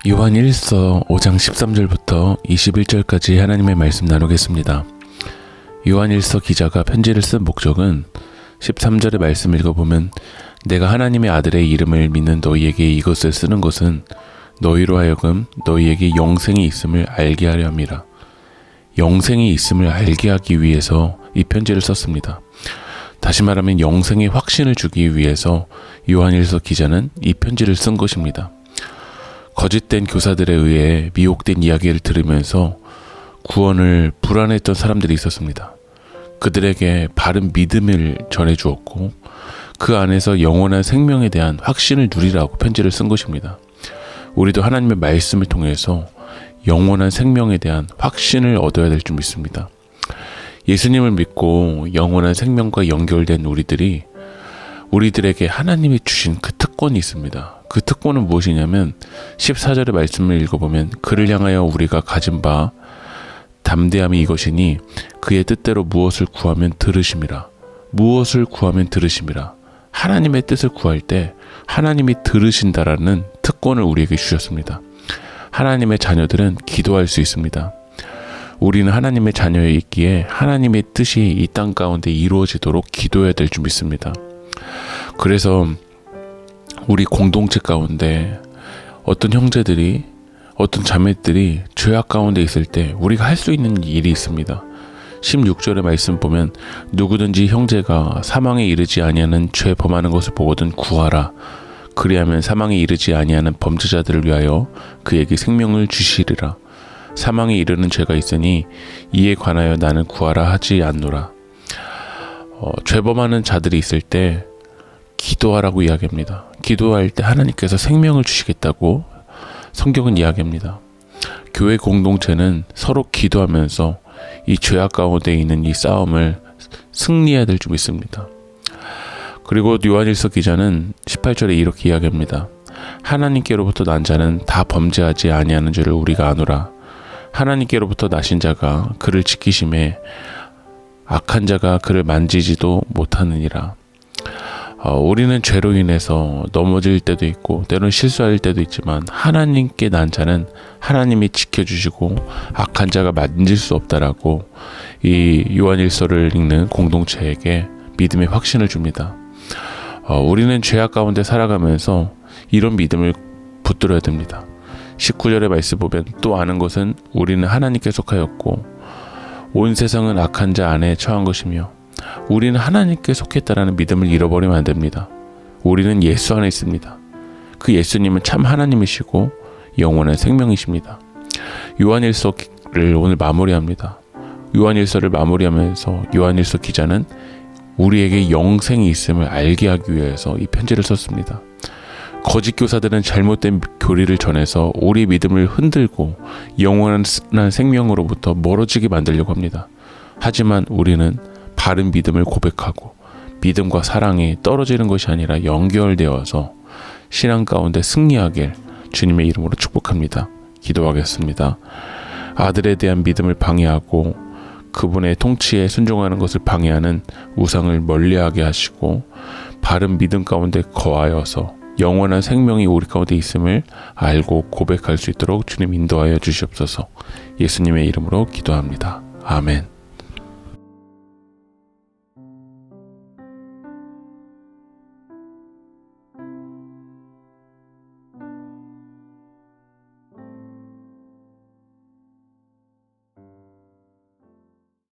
요한 1서 5장 13절부터 21절까지 하나님의 말씀 나누겠습니다. 요한 1서 기자가 편지를 쓴 목적은 13절의 말씀을 읽어보면 내가 하나님의 아들의 이름을 믿는 너희에게 이것을 쓰는 것은 너희로 하여금 너희에게 영생이 있음을 알게 하려 함이라. 영생이 있음을 알게 하기 위해서 이 편지를 썼습니다. 다시 말하면 영생의 확신을 주기 위해서 요한 1서 기자는 이 편지를 쓴 것입니다. 거짓된 교사들에 의해 미혹된 이야기를 들으면서 구원을 불안했던 사람들이 있었습니다. 그들에게 바른 믿음을 전해주었고 그 안에서 영원한 생명에 대한 확신을 누리라고 편지를 쓴 것입니다. 우리도 하나님의 말씀을 통해서 영원한 생명에 대한 확신을 얻어야 될 줄 믿습니다. 예수님을 믿고 영원한 생명과 연결된 우리들에게 하나님이 주신 그 특권이 있습니다. 그 특권은 무엇이냐면 14절의 말씀을 읽어보면 그를 향하여 우리가 가진 바 담대함이 이것이니 그의 뜻대로 무엇을 구하면 들으심이라. 무엇을 구하면 들으심이라. 하나님의 뜻을 구할 때 하나님이 들으신다라는 특권을 우리에게 주셨습니다. 하나님의 자녀들은 기도할 수 있습니다. 우리는 하나님의 자녀이기에 하나님의 뜻이 이 땅 가운데 이루어지도록 기도해야 될 줄 믿습니다. 그래서 우리 공동체 가운데 어떤 형제들이 어떤 자매들이 죄악 가운데 있을 때 우리가 할 수 있는 일이 있습니다. 16절의 말씀 보면 누구든지 형제가 사망에 이르지 아니하는 죄 범하는 것을 보거든 구하라. 그리하면 사망에 이르지 아니하는 범죄자들을 위하여 그에게 생명을 주시리라. 사망에 이르는 죄가 있으니 이에 관하여 나는 구하라 하지 않노라. 죄 범하는 자들이 있을 때 기도하라고 이야기합니다. 기도할 때 하나님께서 생명을 주시겠다고 성경은 이야기합니다. 교회 공동체는 서로 기도하면서 이 죄악 가운데 있는 이 싸움을 승리해야 될 줄 믿습니다. 그리고 요한일서 기자는 18절에 이렇게 이야기합니다. 하나님께로부터 난 자는 다 범죄하지 아니하는 줄을 우리가 아노라. 하나님께로부터 나신 자가 그를 지키심에 악한 자가 그를 만지지도 못하느니라. 우리는 죄로 인해서 넘어질 때도 있고 때로는 실수할 때도 있지만 하나님께 난 자는 하나님이 지켜주시고 악한 자가 만질 수 없다라고 이 요한일서를 읽는 공동체에게 믿음의 확신을 줍니다. 우리는 죄악 가운데 살아가면서 이런 믿음을 붙들어야 됩니다. 19절의 말씀 보면 또 아는 것은 우리는 하나님께 속하였고 온 세상은 악한 자 안에 처한 것이며 우리는 하나님께 속했다라는 믿음을 잃어버리면 안 됩니다. 우리는 예수 안에 있습니다. 그 예수님은 참 하나님이시고 영원한 생명이십니다. 요한일서를 오늘 마무리합니다. 요한일서를 마무리하면서 요한일서 기자는 우리에게 영생이 있음을 알게 하기 위해서 이 편지를 썼습니다. 거짓 교사들은 잘못된 교리를 전해서 우리 믿음을 흔들고 영원한 생명으로부터 멀어지게 만들려고 합니다. 하지만 우리는 바른 믿음을 고백하고 믿음과 사랑이 떨어지는 것이 아니라 연결되어서 신앙 가운데 승리하길 주님의 이름으로 축복합니다. 기도하겠습니다. 아들에 대한 믿음을 방해하고 그분의 통치에 순종하는 것을 방해하는 우상을 멀리하게 하시고 바른 믿음 가운데 거하여서 영원한 생명이 우리 가운데 있음을 알고 고백할 수 있도록 주님 인도하여 주시옵소서. 예수님의 이름으로 기도합니다. 아멘.